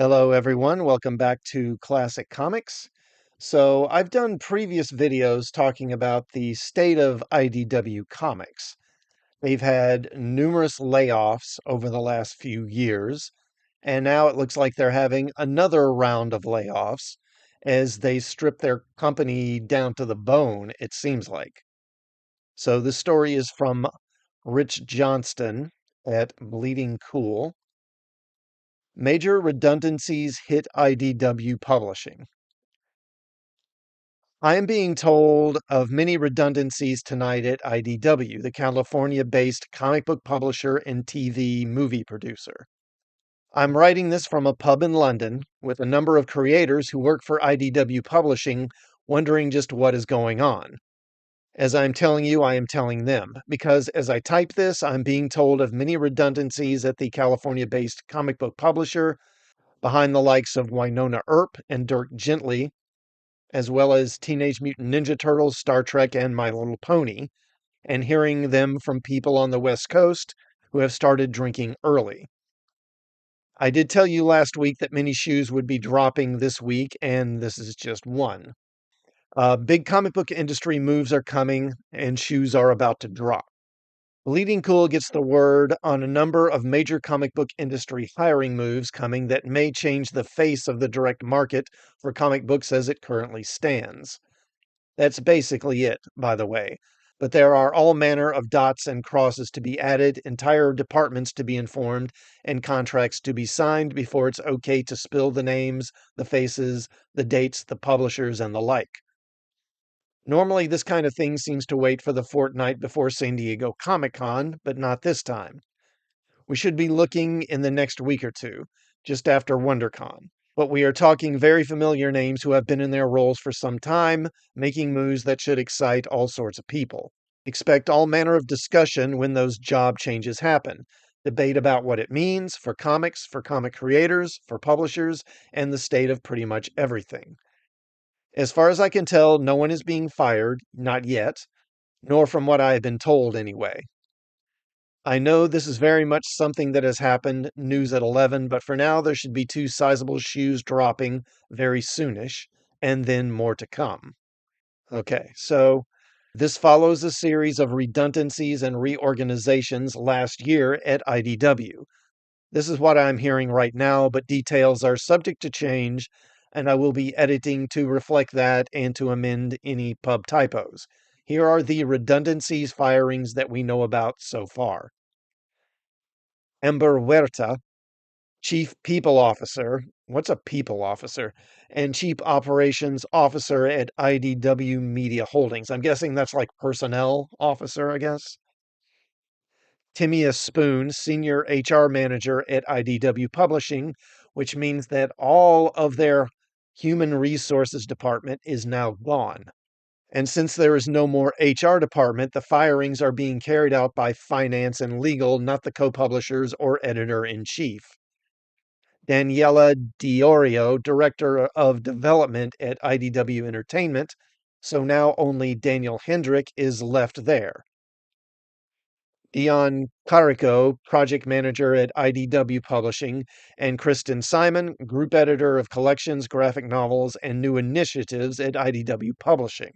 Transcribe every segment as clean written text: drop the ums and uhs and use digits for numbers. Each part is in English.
Hello, everyone. Welcome back to Classic Comics. So, I've done previous videos talking about the state of IDW Comics. They've had numerous layoffs over the last few years, and now it looks like they're having another round of layoffs as they strip their company down to the bone, it seems like. So, this story is from Rich Johnston at Bleeding Cool. Major redundancies hit IDW Publishing. I am being told of many redundancies tonight at IDW, the California based comic book publisher and TV movie producer. I'm writing this from a pub in London with a number of creators who work for IDW Publishing wondering just what is going on. As I'm telling you, I am telling them, because as I type this, I'm being told of many redundancies at the California based comic book publisher behind the likes of Winona Earp and Dirk Gently, as well as Teenage Mutant Ninja Turtles, Star Trek, and My Little Pony, and hearing them from people on the West Coast who have started drinking early. I did tell you last week that many shoes would be dropping this week, and this is just one. Big comic book industry moves are coming, and shoes are about to drop. Bleeding Cool gets the word on a number of major comic book industry hiring moves coming that may change the face of the direct market for comic books as it currently stands. That's basically it, by the way. But there are all manner of dots and crosses to be added, entire departments to be informed, and contracts to be signed before it's okay to spill the names, the faces, the dates, the publishers, and the like. Normally, this kind of thing seems to wait for the fortnight before San Diego Comic-Con, but not this time. We should be looking in the next week or two, just after WonderCon. But we are talking very familiar names who have been in their roles for some time, making moves that should excite all sorts of people. Expect all manner of discussion when those job changes happen. Debate about what it means for comics, for comic creators, for publishers, and the state of pretty much everything. As far as I can tell, no one is being fired, not yet, nor from what I have been told anyway. I know this is very much something that has happened, news at 11, but for now there should be two sizable shoes dropping very soonish, and then more to come. Okay, so this follows a series of redundancies and reorganizations last year at IDW. This is what I'm hearing right now, but details are subject to change, and I will be editing to reflect that and to amend any pub typos. Here are the redundancies firings that we know about so far. Ember Huerta, Chief People Officer. What's a People Officer? And Chief Operations Officer at IDW Media Holdings. I'm guessing that's like Personnel Officer, I guess. Timia Spoon, Senior HR Manager at IDW Publishing, which means that all of their human resources department is now gone. And since there is no more HR department, the firings are being carried out by finance and legal, not the co publishers or editor in chief. Daniela Diorio, Director of Development at IDW Entertainment, so now only Daniel Hendrick is left there. Dion Carico, Project Manager at IDW Publishing, and Kristen Simon, Group Editor of Collections, Graphic Novels, and New Initiatives at IDW Publishing.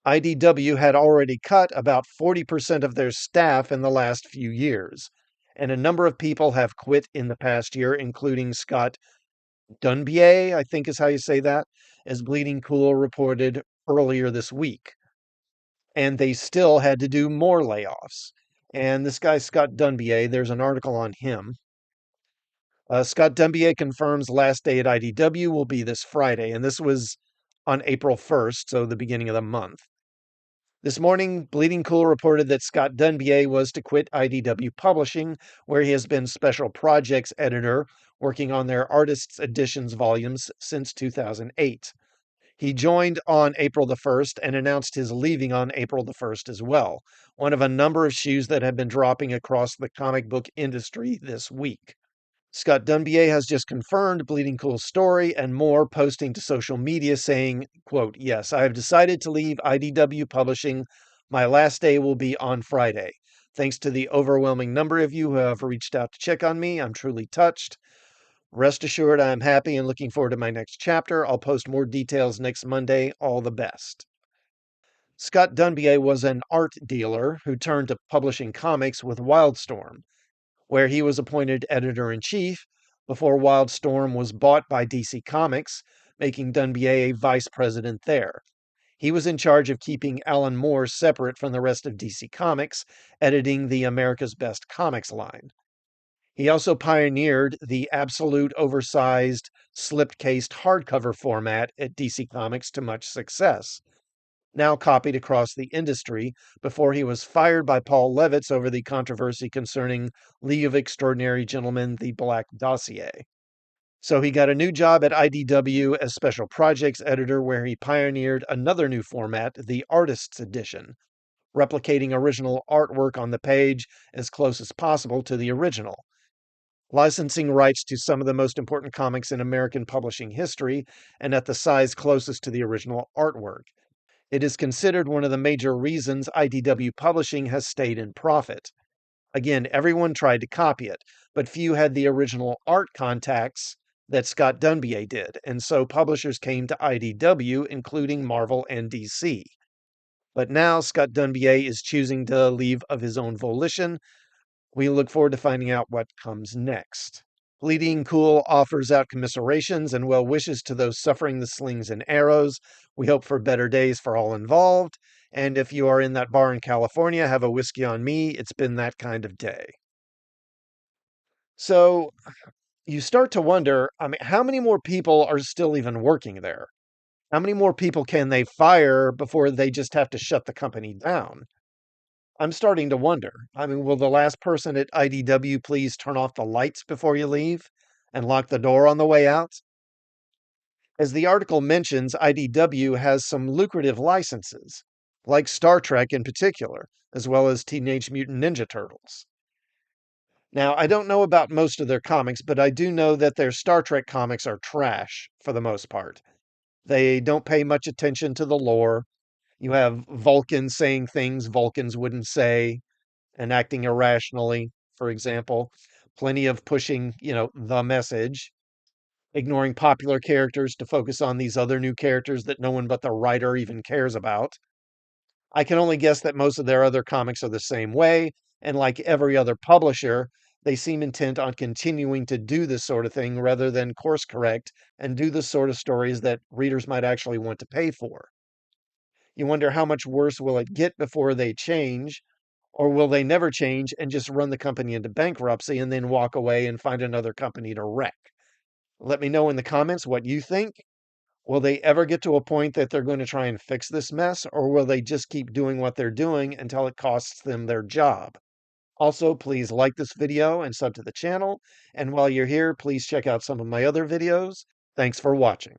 IDW had already cut about 40% of their staff in the last few years, and a number of people have quit in the past year, including Scott Dunbier, I think is how you say that, as Bleeding Cool reported earlier this week. And they still had to do more layoffs. And this guy, Scott Dunbier, there's an article on him. Scott Dunbier confirms last day at IDW will be this Friday, and this was on April 1st, so the beginning of the month. This morning, Bleeding Cool reported that Scott Dunbier was to quit IDW Publishing, where he has been special projects editor, working on their Artists Editions volumes since 2008. He joined on April the 1st and announced his leaving on April the 1st as well, one of a number of shoes that have been dropping across the comic book industry this week. Scott Dunbier has just confirmed Bleeding Cool's story and more, posting to social media saying, quote, "Yes, I have decided to leave IDW Publishing. My last day will be on Friday. Thanks to the overwhelming number of you who have reached out to check on me, I'm truly touched. Rest assured, I'm happy and looking forward to my next chapter. I'll post more details next Monday. All the best. Scott Dunbier was an art dealer who turned to publishing comics with Wildstorm, where he was appointed editor in chief before Wildstorm was bought by DC Comics, making Dunbier a vice president there. He was in charge of keeping Alan Moore separate from the rest of DC Comics, editing the America's Best Comics line. He also pioneered the absolute oversized, slip-cased hardcover format at DC Comics to much success, now copied across the industry, before he was fired by Paul Levitz over the controversy concerning League of Extraordinary Gentlemen, the Black Dossier. So he got a new job at IDW as special projects editor, where he pioneered another new format, the Artist's Edition, replicating original artwork on the page as close as possible to the original, licensing rights to some of the most important comics in American publishing history and at the size closest to the original artwork. It is considered one of the major reasons IDW Publishing has stayed in profit. Again, everyone tried to copy it, but few had the original art contacts that Scott Dunbier did, and so publishers came to IDW, including Marvel and DC. But now Scott Dunbier is choosing to leave of his own volition. We look forward to finding out what comes next. Bleeding Cool offers out commiserations and well wishes to those suffering the slings and arrows. We hope for better days for all involved. And if you are in that bar in California, have a whiskey on me. It's been that kind of day. So you start to wonder, I mean, how many more people are still even working there? How many more people can they fire before they just have to shut the company down? I'm starting to wonder. I mean, will the last person at IDW please turn off the lights before you leave and lock the door on the way out? As the article mentions, IDW has some lucrative licenses, like Star Trek in particular, as well as Teenage Mutant Ninja Turtles. Now, I don't know about most of their comics, but I do know that their Star Trek comics are trash for the most part. They don't pay much attention to the lore. You have Vulcans saying things Vulcans wouldn't say and acting irrationally, for example. Plenty of pushing, the message, ignoring popular characters to focus on these other new characters that no one but the writer even cares about. I can only guess that most of their other comics are the same way, and like every other publisher, they seem intent on continuing to do this sort of thing rather than course correct and do the sort of stories that readers might actually want to pay for. You wonder how much worse will it get before they change, or will they never change and just run the company into bankruptcy and then walk away and find another company to wreck? Let me know in the comments what you think. Will they ever get to a point that they're going to try and fix this mess, or will they just keep doing what they're doing until it costs them their job? Also, please like this video and sub to the channel. And while you're here, please check out some of my other videos. Thanks for watching.